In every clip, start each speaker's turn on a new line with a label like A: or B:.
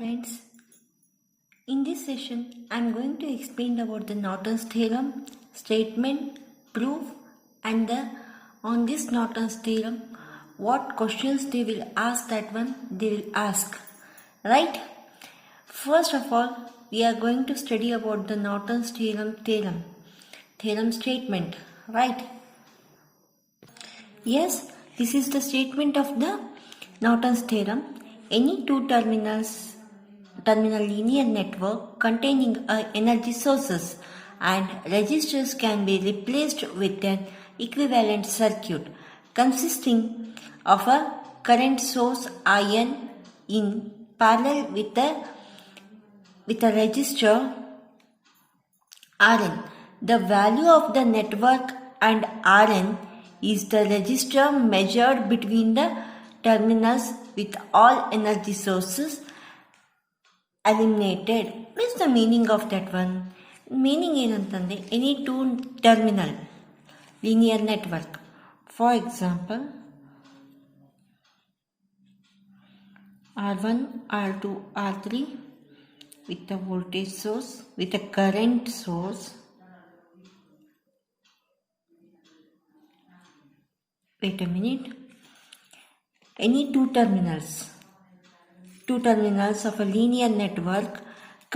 A: friends, in this session I am going to explain about the Norton's theorem, statement, proof and on this Norton's theorem what questions they will ask, that one they will ask, right? First of all, we are going to study about the Norton's theorem statement, right? Yes, this is the statement of the Norton's theorem. Any two terminal linear network containing energy sources and resistors can be replaced with an equivalent circuit consisting of a current source IN in parallel with a resistor Rn. The value of the network and Rn is the resistor measured between the terminals with all energy sources eliminated. What is the meaning of that one? Meaning ಏನಂತಂದ್ರೆ any two terminal linear network, for example R1, R2, R3 with a voltage source, with a current source. Wait a minute. Any two terminals of a linear network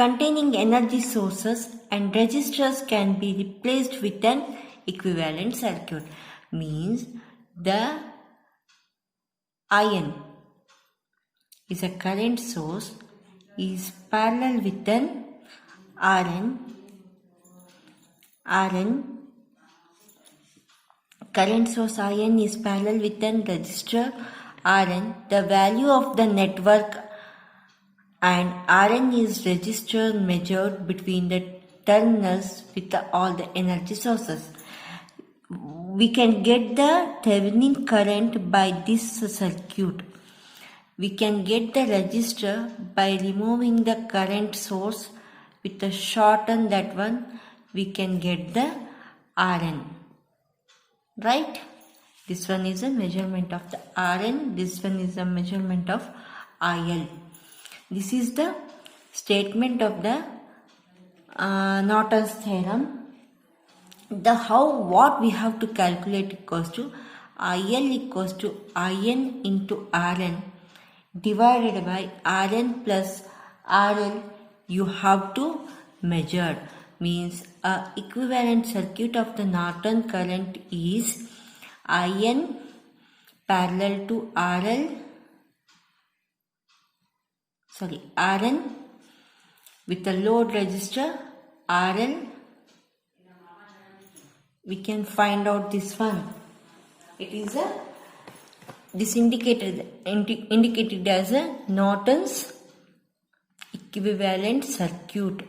A: containing energy sources and resistors can be replaced with an equivalent circuit. Means the IN is a current source is parallel with an Rn. Current source IN is parallel with an resistor Rn. The value of the network and Rn is resistor measured between the terminals with all the energy sources. We can get the Thevenin current by this circuit. We can get the resistor by removing the current source. With a shorten that one, we can get the Rn. Right? This one is a measurement of the Rn. This one is a measurement of IL. This is the statement of the Norton's theorem. What we have to calculate equals to IL equals to IN into Rn divided by Rn plus RL. You have to measure. Means equivalent circuit of the Norton current is IN parallel to Rn with a load resistor RL. We can find out this one. It is indicated as a Norton's equivalent circuit.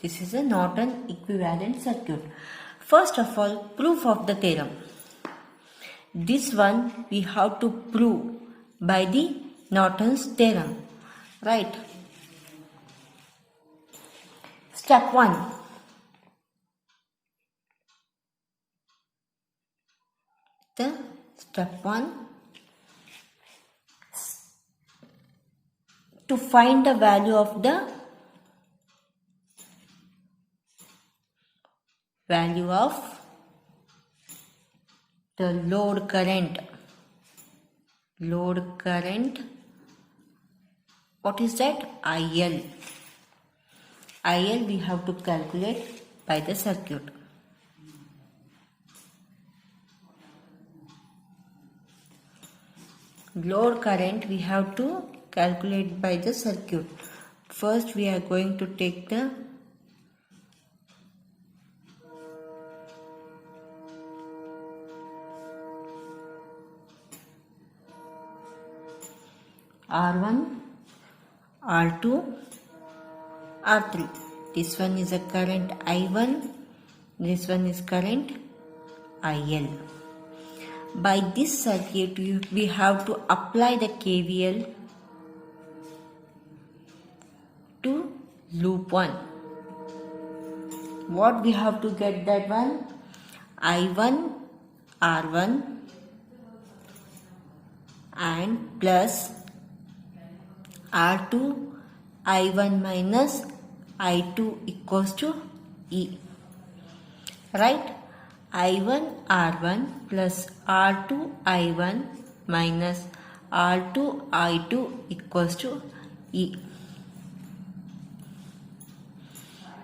A: This is a Norton equivalent circuit. First of all, proof of the theorem. This one we have to prove by the Norton's theorem, right? Step 1. Step 1, to find the value of the load current. What is that? IL we have to calculate by the circuit. Load current we have to calculate by the circuit. First we are going to take the R1, R2, R3. This one is a current I1. This one is current IL. By this circuit, we have to apply the KVL to loop 1. What we have to get that one? I1 R1 and plus R2 I1 minus I2 equals to E. Right? I1 R1 plus R2 I1 minus R2 I2 equals to E.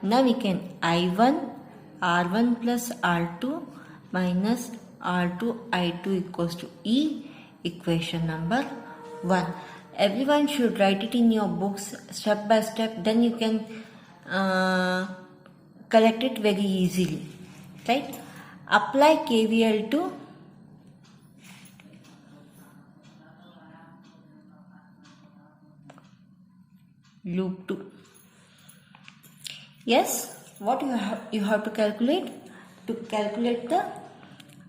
A: Now we can I1 R1 plus R2 minus R2 I2 equals to E, equation number 1. Everyone should write it in your books step by step, then you can collect it very easily. Right? Apply KVL to loop 2. Yes, what you have to calculate? To calculate the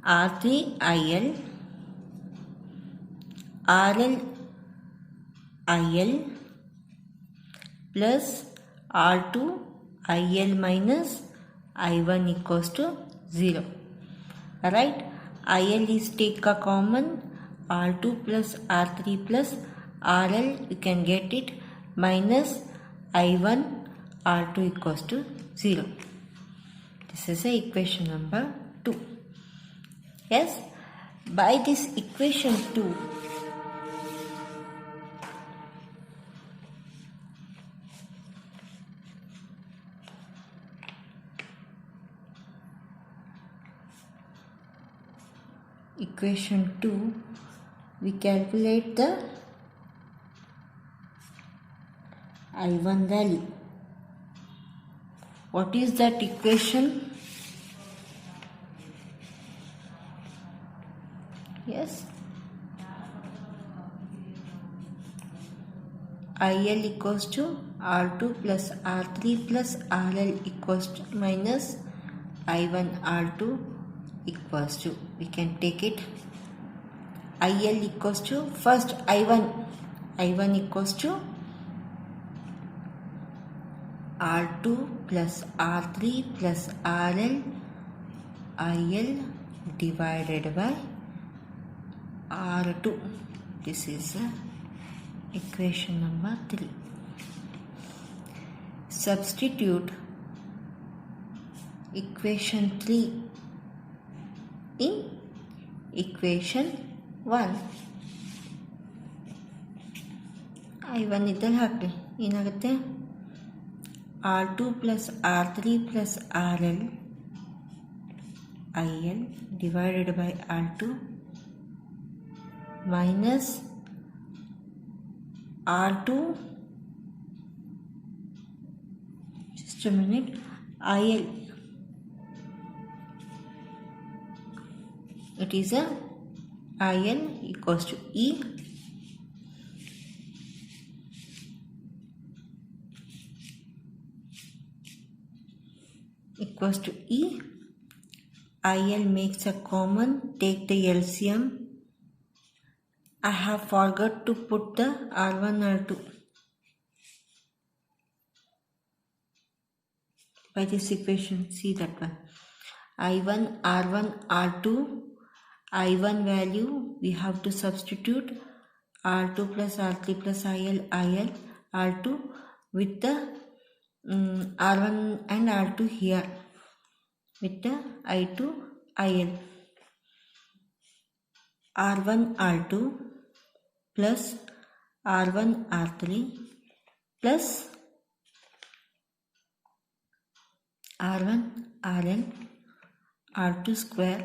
A: R3IL, RLIL plus R2IL minus I1 equals to 0. Right? IL is take a common, R2 plus R3 plus RL, you can get it, minus I1 R2 equals to 0. This is the equation number 2. Yes, by this equation 2, we calculate the I1 value. What is that equation? Yes, IL equals to R2 plus R3 plus RL equals to minus I1 R2 equals to, we can take it, IL equals to, first I1 equals to R2 plus R3 plus RL IL divided by R2. This is equation number 3. Substitute equation 3 in equation 1. I1 ಇದ್ದಲ್ಲಿ ಹಾಕಿ ಏನಾಗುತ್ತೆ, R2 plus R3 plus RL IL divided by R2 minus R2, just a minute, IL, it is a IL equals to E equals to E. IL makes a common, take the LCM. I have forgot to put the R1 R2. By this equation, see that one. I1 R1 R2, I1 value we have to substitute R2 plus R3 plus IL R2 with the R1 and R2 here with the I2 IL. R1 R2 plus R1 R3 plus R1 RL R2 square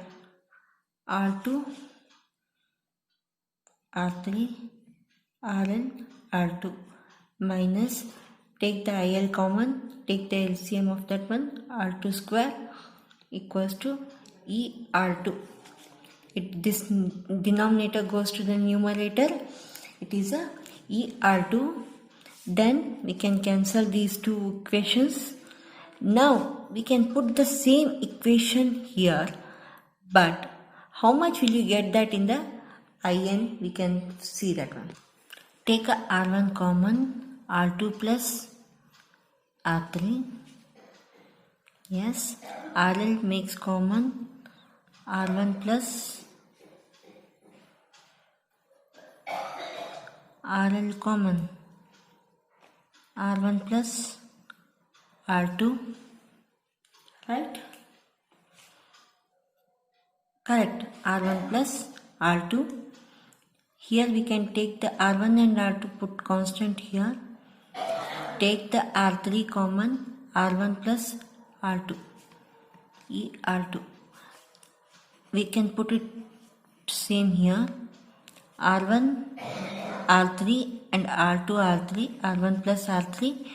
A: R2 R3 RL R2 minus, take the IL common, take the LCM of that one, R2 square equals to E R2. This denominator goes to the numerator, it is a E R2. Then we can cancel these two equations. Now we can put the same equation here, but how much will you get that in the IN? We can see that one. Take a R1 common, R2 plus R3. Yes, RL makes common, R1 plus RL common, R1 plus R2, right? Correct, R1 plus R2. Here we can take the R1 and R2, put constant here. Take the R3 common, R1 plus R2, R2. We can put it same here, R1, R3 and R2, R3, R1 plus R3,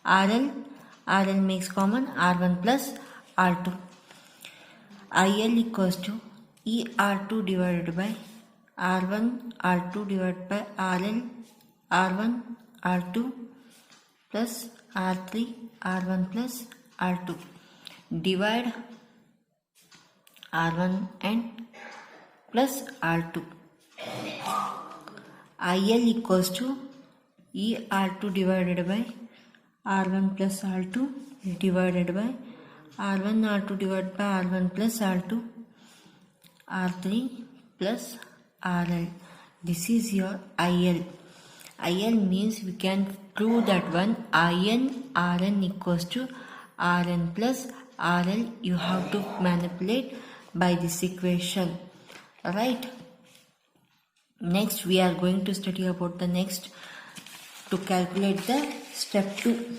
A: RL makes common, R1 plus R2. IL equals to ER2 divided by R1, R2 divided by RL, R1, R2 plus R3, R1 plus R2. Divide R1 and plus R2. IL equals to ER2 divided by R1 plus R2 divided by R1, R2 divided by R1 plus R2, R3 plus RL. This is your IL. IL means we can prove that one RN equals to Rn plus RL. You have to manipulate by this equation, right? Next we are going to study about the next to calculate the step 2.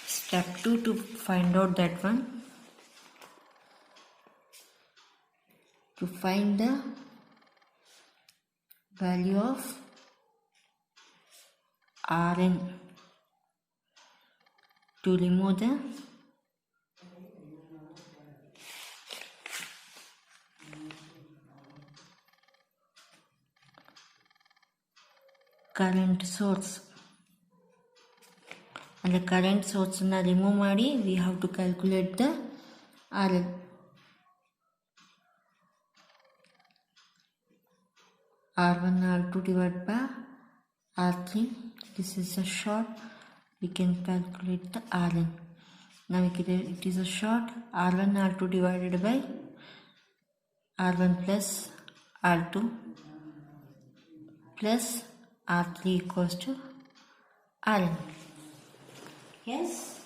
A: Step 2 to find out that one. To find the value of Rn. To remove the current source. And the current source na remove ಮಾಡಿ we have to calculate the RL. R1, R2 divided by R3. This is a short. We can calculate the Rn. Now it is a short. R1, R2 divided by R1 plus R2 plus R3 equals to Rn. Yes.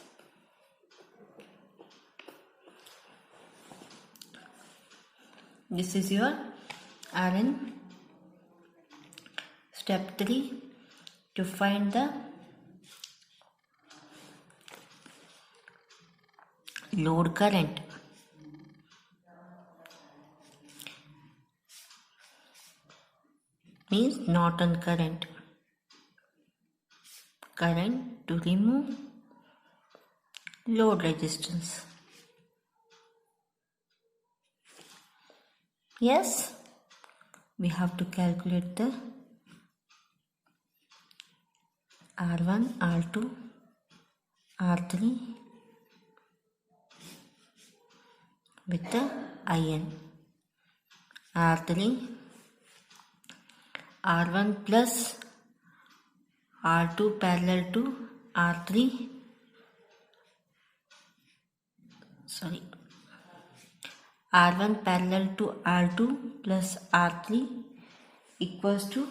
A: This is your Rn. Step 3 to find the load current. Means Norton current. Current to remove load resistance. Yes, we have to calculate the R1, R2, R3 with the IN. R3, R1 plus R2 parallel to R3. R1 parallel to R2 plus R3 equals to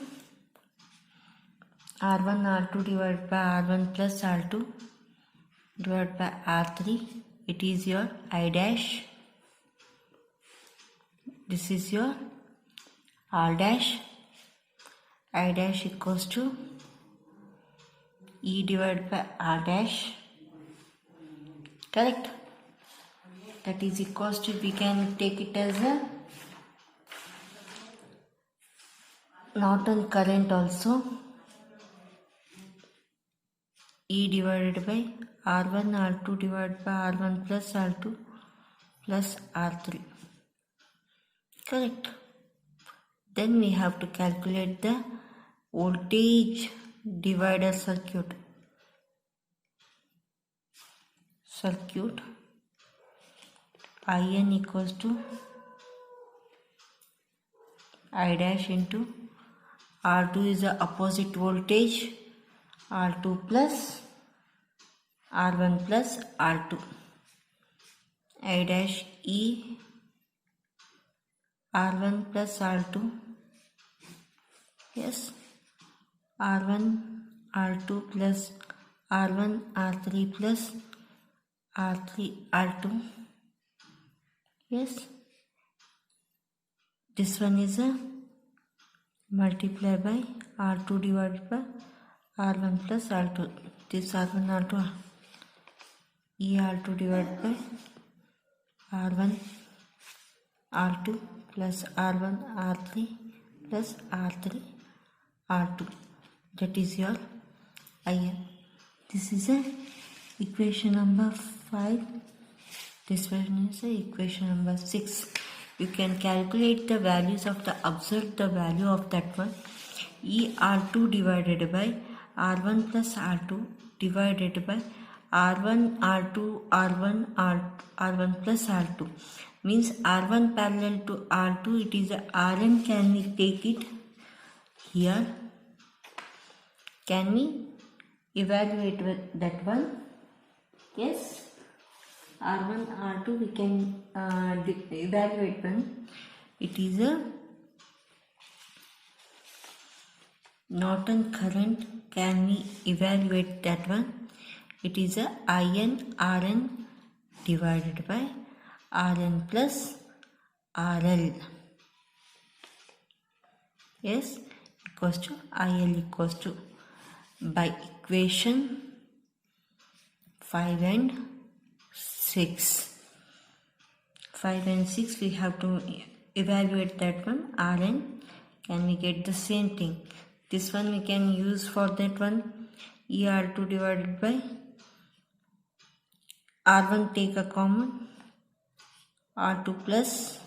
A: R1 R2 divided by R1 plus R2 divided by R3. It is your I dash. This is your R dash. I dash equals to E divided by R dash. Correct? That is equals to, we can take it as a Norton current also. E divided by R1 R2 divided by R1 plus R2 plus R3. Correct. Then we have to calculate the voltage divider circuit. IN equals to I dash into R2 is the opposite voltage, R2 plus R1 plus R2. I dash E R1 plus R2 Yes, R1 R2 plus R1 R3 plus R3 R2. Yes, this one is a multiply by R2 divided by R1 plus R2. This R1 R2 R2 divided by R1 R2 plus R1 R3 plus R3 R2. That is your IN. This is a equation number 5. This one is a equation number 6. You can calculate the values of the, observe the value of that one. ER2 divided by R1 plus R2 divided by R1 R2 R1 plus R2 means R1 parallel to R2. It is a Rn. Can we take it here? Can we evaluate with that one? Yes. R1 R2 we can evaluate one. It is a Norton current. Can we evaluate that one? It is a IN Rn divided by Rn plus RL. Yes, equals to IL equals to, by equation 5 and 6. 5 and 6 we have to evaluate that one. Rn, can we get the same thing? This one we can use for that one. ER2 divided by R1, take a common, R2 plus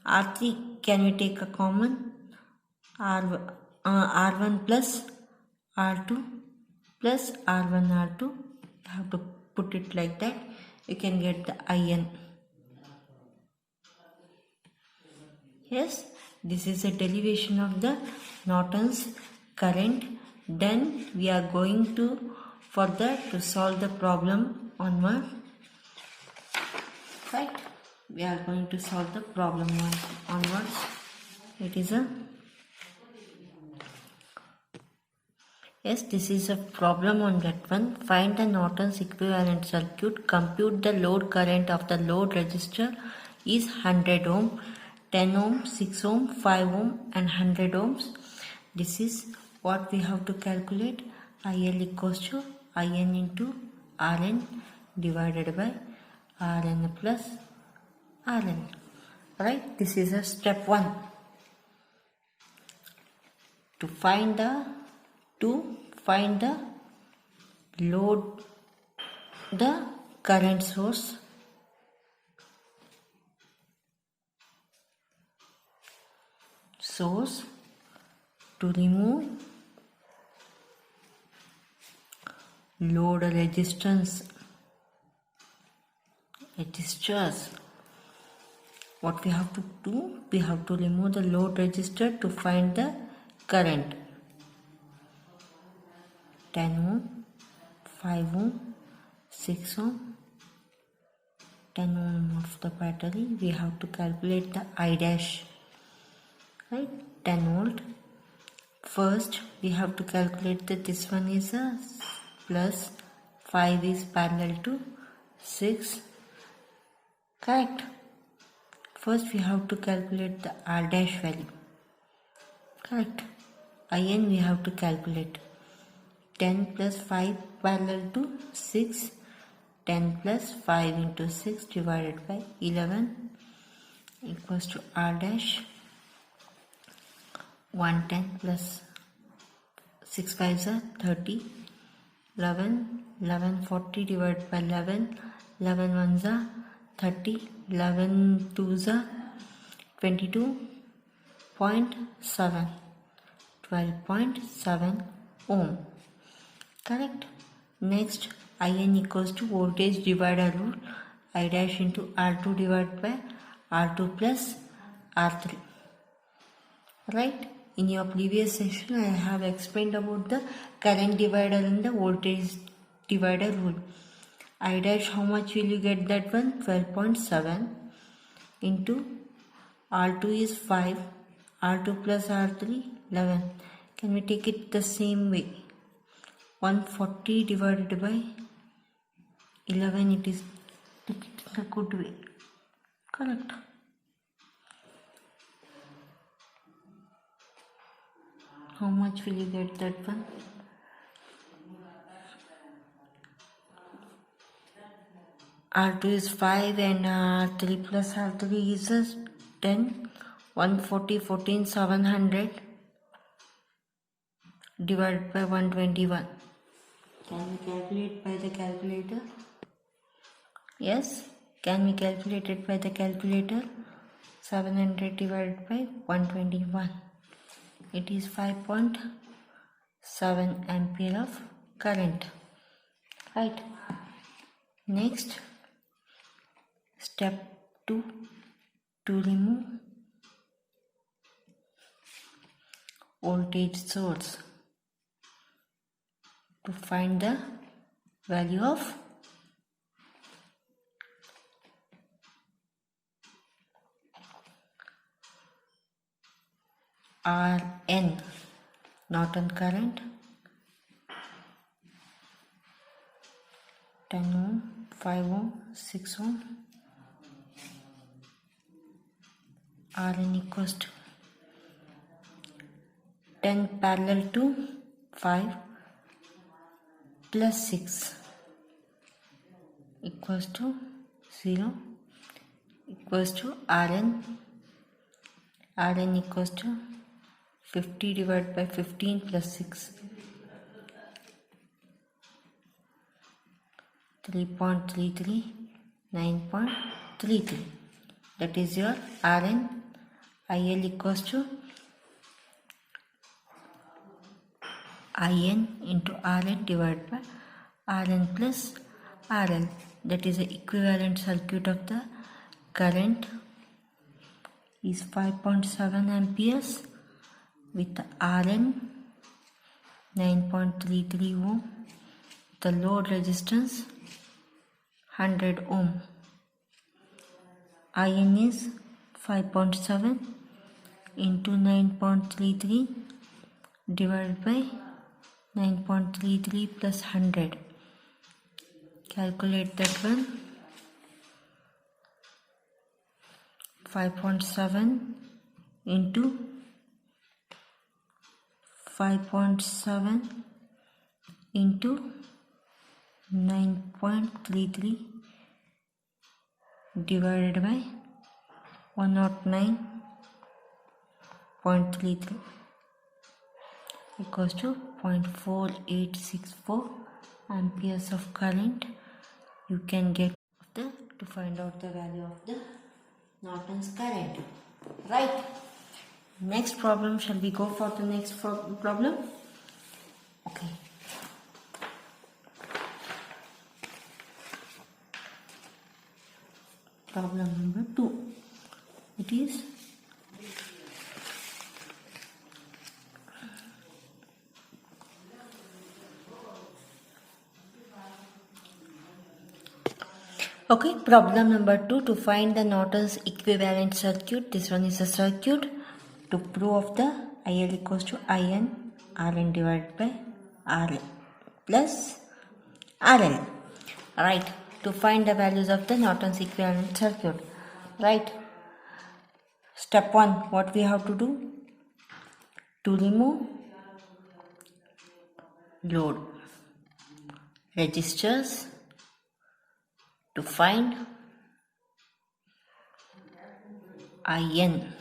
A: R3, can we take a common, R1 plus R2 plus R1 R2. You have to put it like that. You can get the IN. Yes, this is a derivation of the Norton's current. Then we are going to further to solve the problem onward. Right? We are going to solve the problem onwards. It is a, yes, this is a problem on that one. Find the Norton's equivalent circuit. Compute the load current of the load resistor is 100 ohm, 10 ohm, 6 ohm, 5 ohm and 100 ohms. This is what we have to calculate. IL equals to IN into Rn divided by Rn plus Rn. Right? This is a step 1. To find the load, the current source. To remove load resistors. What we have to do? We have to remove the load resistor to find the current. 10 ohm, 5 ohm, 6 ohm, 10 ohm of the battery. We have to calculate the I dash. Right? 10 volt. First we have to calculate that this one is a plus, 5 is parallel to 6. Correct? First we have to calculate the R dash value. Correct? IN we have to calculate. 10 plus 5 parallel to 6. 10 plus 5 into 6 divided by 11 equals to R dash. 110 plus 6 5s are 30. 11 40 divided by 11. 11 1s are 30. 11 2s are 22.7. 12.7 ohm. Correct? Next, IN equals to voltage divider rule. I dash into R2 divided by R2 plus R3. Right? In your previous session, I have explained about the current divider and the voltage divider rule. I dash, how much will you get that one? 12.7 into R2 is 5, R2 plus R3, 11. Can we take it the same way? 140 divided by 11, it is a good way. Correct. How much will you get that one? R2 is 5 and R3 plus R3 is 10. 140, 14, 700 divided by 121. Can we calculate by the calculator? Yes. Can we calculate it by the calculator? 700 divided by 121. It is 5.7 ampere of current. Right. Next, step 2, to remove voltage source to find the value of Rn, Norton current, 10 ohm, 5 ohm, 6 ohm. Rn equals to 10 parallel to 5 plus 6 equals to 0 equals to Rn. Rn equals to 50 divided by 15 plus 6. 3.33, 9.33. That is your Rn. IL equals to IN into Rn divided by Rn plus RL. That is the equivalent circuit of the current is 5.7 amperes with the Rn 9.33 ohm. The load resistance 100 ohm. IN is 5.7 into 9.33 divided by 9.33 plus 100. Calculate that one. 5.7 into 5.7 into 9.33 divided by 109.33 equals to 0.4864 amperes of current you can get to find out the value of the Norton's current. Right. Next problem. Shall we go for the next problem? Okay. Problem number 2. It is problem number 2, to find the Norton's equivalent circuit. This one is a circuit to prove the IL equals to IN Rn divided by RL plus RL. Right. To find the values of the Norton's equivalent circuit. Right. Step 1. What we have to do? To remove load resistors to find IN.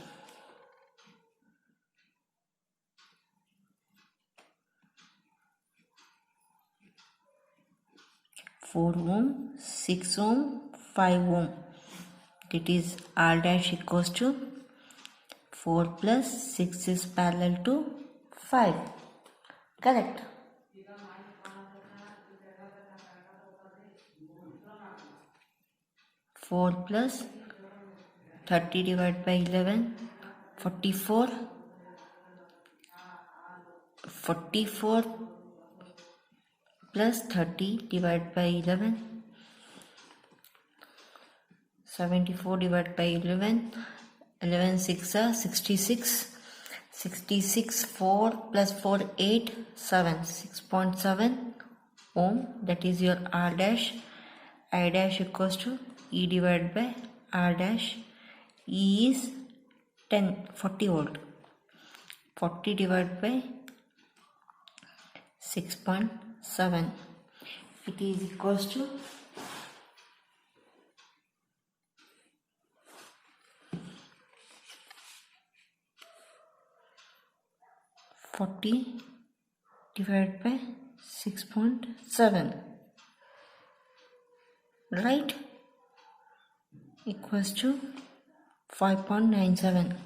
A: Four ohm, 6 ohm, 5 ohm. It is R dash equals to 4 plus 6 is parallel to 5. Correct. Four plus 30 divided by 11, 44. 44 plus 30 divided by 11, 74 divided by 11, 11 6 are 66, 66 4 plus 4 8 7 6.7 ohm, that is your R dash. I dash equals to E divided by R dash. E is 40 volt. 40 divided by 6.7, it is equals to 40 divided by 6.7, right, equals to 5.97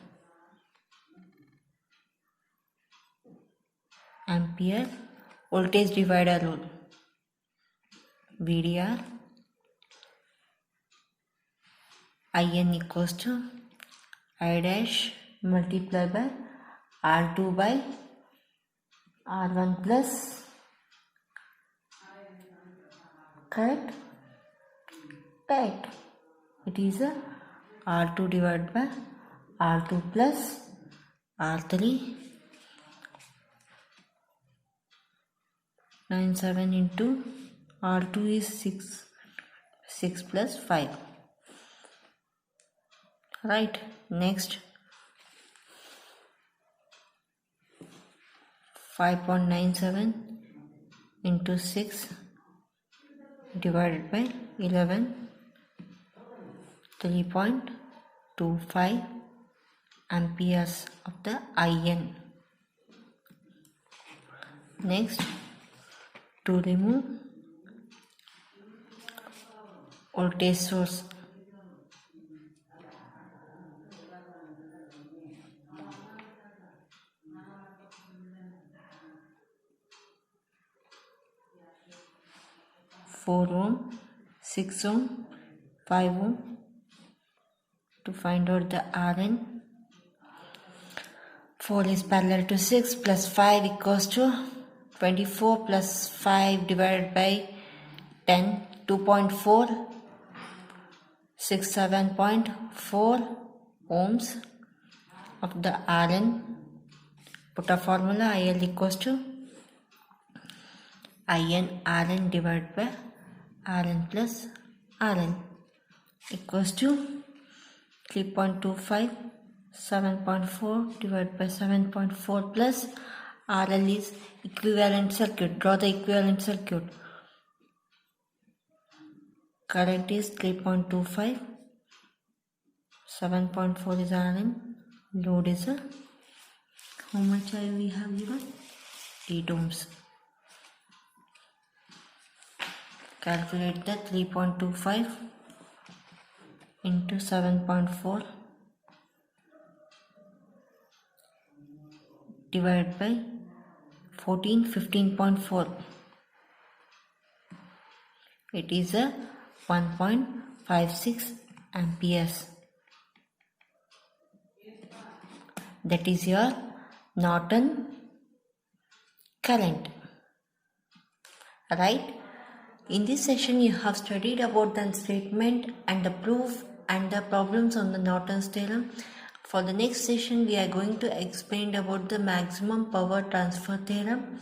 A: ampere. Voltage divider rule, VDR IN equals to I dash multiplied by R2 by R1 plus, correct? Right. It is a R2 divided by R2 plus R3. 97 into R2 is 6 plus 5, right. Next, 5.97 into 6 divided by 11, 3.25 amperes of the IN. Next, to remove voltage source, (4 ohm, 6 ohm, 5 ohm). To find out the Rn, 4 is parallel to 6 plus 5 equals to 24 plus 5 divided by 10, 2.4, 67.4 ohms of the Rn. Put a formula, IL equals to IN Rn divided by Rn plus Rn equals to 3.25, 7.4 divided by 7.4 plus RL is equivalent circuit. Draw the equivalent circuit. Current is 3.25, 7.4 is RN, load is how much we have given? 8 ohms. Calculate the 3.25 into 7.4 divided by 14, 15.4. It is a 1.56 amperes. That is your Norton current, right? In this session you have studied about the statement and the proof and the problems on the Norton's theorem. For the next session we are going to explain about the maximum power transfer theorem.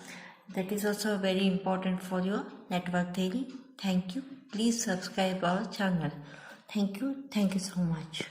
A: That is also very important for your network theory. Thank you. Please subscribe our channel. Thank you so much.